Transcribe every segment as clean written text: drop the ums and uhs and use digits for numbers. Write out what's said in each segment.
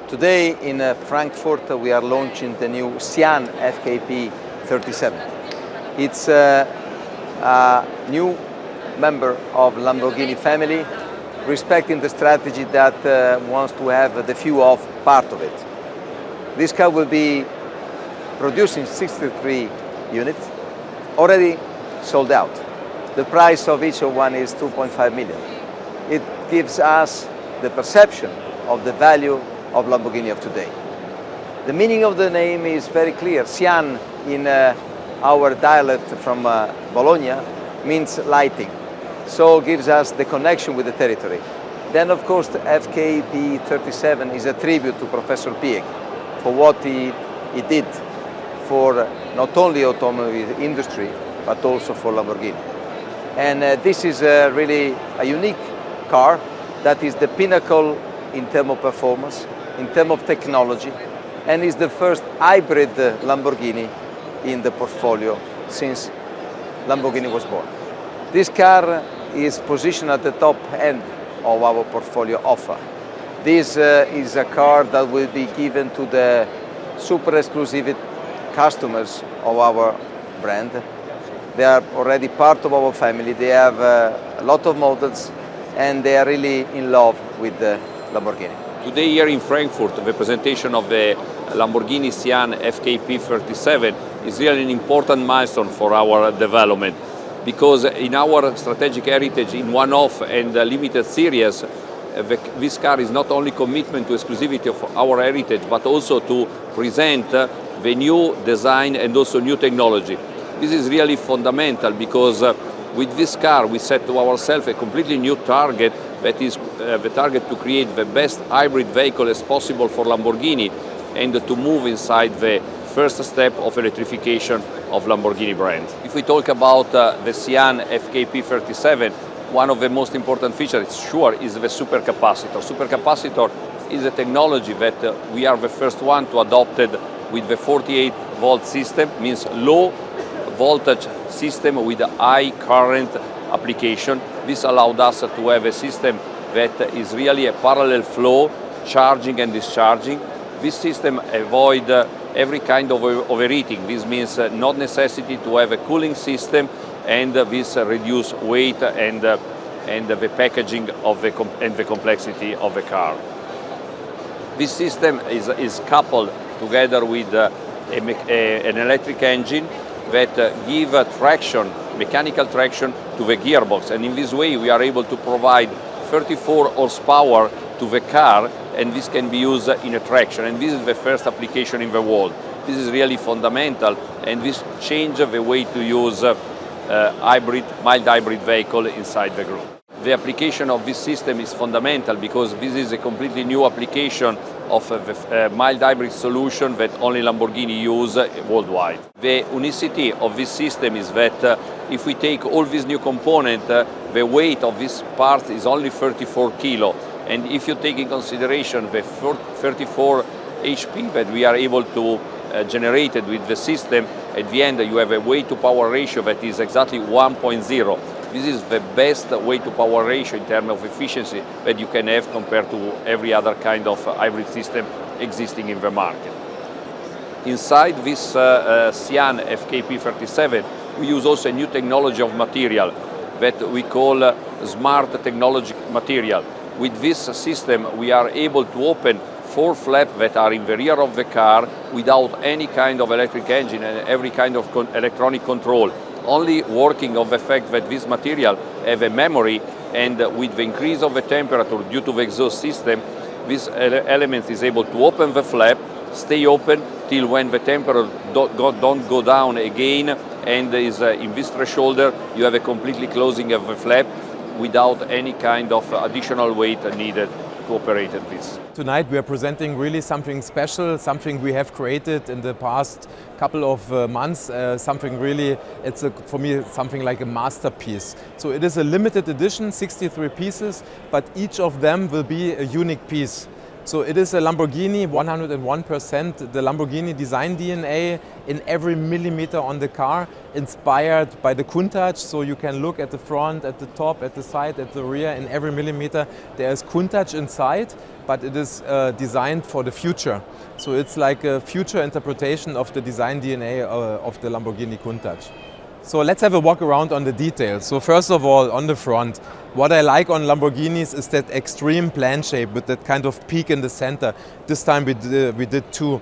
Today in Frankfurt we are launching the new Sián FKP 37. It's a new member of Lamborghini family, respecting the strategy that wants to have the few-off part of it. This car will be producing 63 units, already sold out. The price of each one is 2.5 million. It gives us the perception of the value of Lamborghini of today. The meaning of the name is very clear. Sián in our dialect from Bologna means lighting, so gives us the connection with the territory. Then of course the FKP 37 is a tribute to Professor Piëch for what he did for not only automobile industry but also for Lamborghini. And this is really a unique car that is the pinnacle in terms of performance, in terms of technology, and is the first hybrid Lamborghini in the portfolio since Lamborghini was born. This car is positioned at the top end of our portfolio offer. This is a car that will be given to the super exclusive customers of our brand. They are already part of our family. They have a lot of models and they are really in love with the Lamborghini. Today here in Frankfurt, the presentation of the Lamborghini Sian FKP 37 is really an important milestone for our development, because in our strategic heritage in one-off and limited series, this car is not only commitment to exclusivity of our heritage, but also to present the new design and also new technology. This is really fundamental, because with this car we set to ourselves a completely new target, that is the target to create the best hybrid vehicle as possible for Lamborghini and to move inside the first step of electrification of Lamborghini brand. If we talk about the Sián FKP 37, one of the most important features, sure, is the supercapacitor. Supercapacitor is a technology that we are the first one to adopt it with the 48-volt system, means low voltage system with a high current application. This allowed us to have a system that is really a parallel flow, charging and discharging. This system avoids every kind of overheating. This means not necessity to have a cooling system, and this reduce weight and the packaging of and the complexity of the car. This system is coupled together with an electric engine that give traction, mechanical traction to the gearbox, and in this way we are able to provide 34 horsepower to the car, and this can be used in a traction, and this is the first application in the world. This is really fundamental, and this changes the way to use mild hybrid vehicle inside the group. The application of this system is fundamental because this is a completely new application of a mild hybrid solution that only Lamborghini use worldwide. The unicity of this system is that if we take all these new components, the weight of this part is only 34 kilo. And if you take in consideration the 34 HP that we are able to generate with the system, at the end you have a weight to power ratio that is exactly 1.0. This is the best weight to power ratio in terms of efficiency that you can have compared to every other kind of hybrid system existing in the market. Inside this Sián FKP 37, we use also a new technology of material that we call smart technology material. With this system, we are able to open 4 flaps that are in the rear of the car without any kind of electric engine and every kind of electronic control. Only working of the fact that this material have a memory, and with the increase of the temperature due to the exhaust system, this element is able to open the flap, stay open till when the temperature don't go down again, and is in this threshold you have a completely closing of the flap without any kind of additional weight needed to operate at this. Tonight we are presenting really something special, something we have created in the past couple of months, something really, for me, something like a masterpiece. So it is a limited edition, 63 pieces, but each of them will be a unique piece. So it is a Lamborghini, 101%, the Lamborghini design DNA in every millimeter on the car, inspired by the Countach. So you can look at the front, at the top, at the side, at the rear, in every millimeter. There is Countach inside, but it is designed for the future. So it's like a future interpretation of the design DNA of the Lamborghini Countach. So let's have a walk around on the details. So first of all, on the front, what I like on Lamborghinis is that extreme plan shape with that kind of peak in the center. This time we did 2.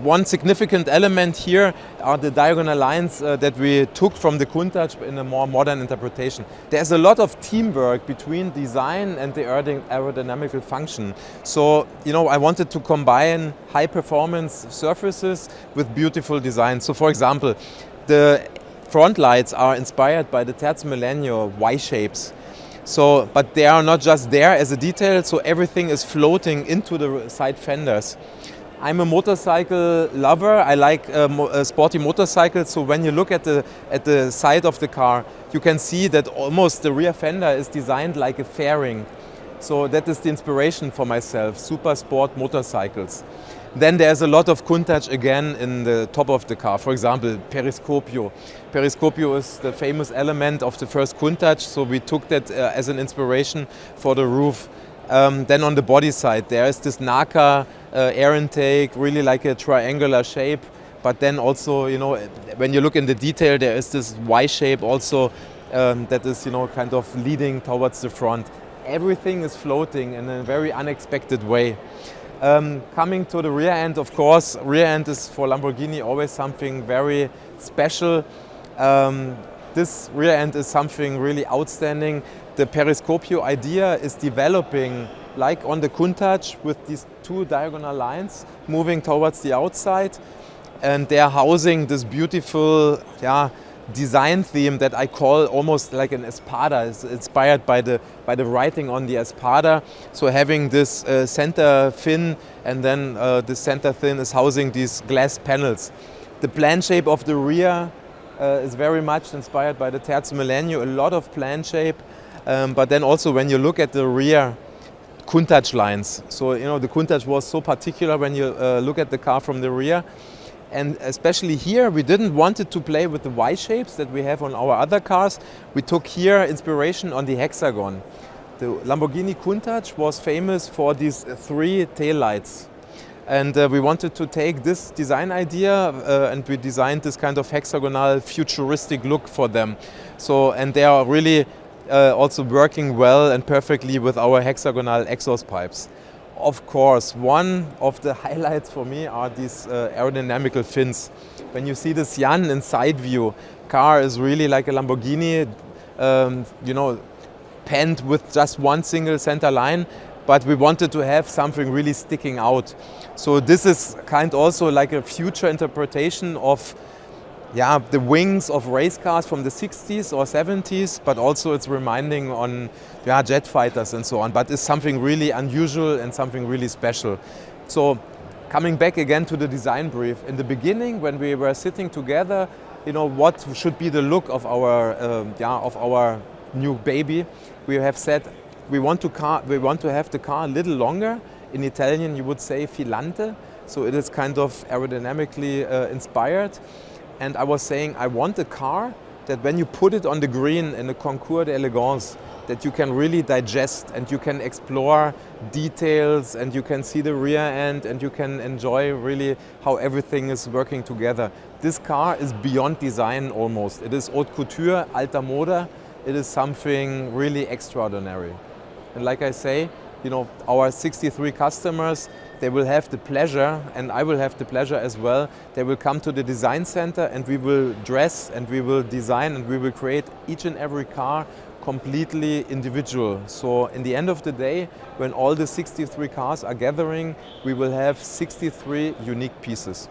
One significant element here are the diagonal lines that we took from the Countach in a more modern interpretation. There's a lot of teamwork between design and the aerodynamical function. So, I wanted to combine high performance surfaces with beautiful design. So for example, the front lights are inspired by the Terzo Millennio Y shapes. So, but they are not just there as a detail, so everything is floating into the side fenders. I'm a motorcycle lover. I like sporty motorcycles. So when you look at the side of the car, you can see that almost the rear fender is designed like a fairing. So that is the inspiration for myself, super sport motorcycles. Then there's a lot of Countach again in the top of the car. For example, periscopio. Periscopio is the famous element of the first Countach, so we took that as an inspiration for the roof. Then on the body side, there is this NACA air intake, really like a triangular shape. But then also, when you look in the detail, there is this Y shape also that is, kind of leading towards the front. Everything is floating in a very unexpected way. Coming to the rear end, of course, rear end is for Lamborghini always something very special. This rear end is something really outstanding. The periscopio idea is developing like on the Countach with these 2 diagonal lines moving towards the outside, and they are housing this beautiful design theme that I call almost like an espada. It's inspired by the writing on the espada. So having this center fin, and then the center fin is housing these glass panels. The plan shape of the rear is very much inspired by the Terzo Millennio, a lot of plan shape. But then also when you look at the rear Countach lines, so the Countach was so particular when you look at the car from the rear. And especially here, we didn't want it to play with the Y shapes that we have on our other cars. We took here inspiration on the hexagon. The Lamborghini Countach was famous for these 3 taillights. And we wanted to take this design idea and we designed this kind of hexagonal futuristic look for them. So, and they are really also working well and perfectly with our hexagonal exhaust pipes. Of course, one of the highlights for me are these aerodynamical fins. When you see the Sián in side view, car is really like a Lamborghini, penned with just one single center line, but we wanted to have something really sticking out. So this is kind also like a future interpretation of the wings of race cars from the 60s or 70s, but also it's reminding on jet fighters and so on. But it's something really unusual and something really special. So coming back again to the design brief, in the beginning when we were sitting together, what should be the look of our new baby, we have said we want to have the car a little longer. In Italian you would say filante, so it is kind of aerodynamically inspired. And I was saying, I want a car that when you put it on the green in the Concours d'Elegance, that you can really digest and you can explore details and you can see the rear end and you can enjoy really how everything is working together. This car is beyond design almost. It is haute couture, alta moda. It is something really extraordinary. And like I say, our 63 customers, they will have the pleasure, and I will have the pleasure as well. They will come to the design center and we will dress and we will design and we will create each and every car completely individual. So in the end of the day, when all the 63 cars are gathering, we will have 63 unique pieces.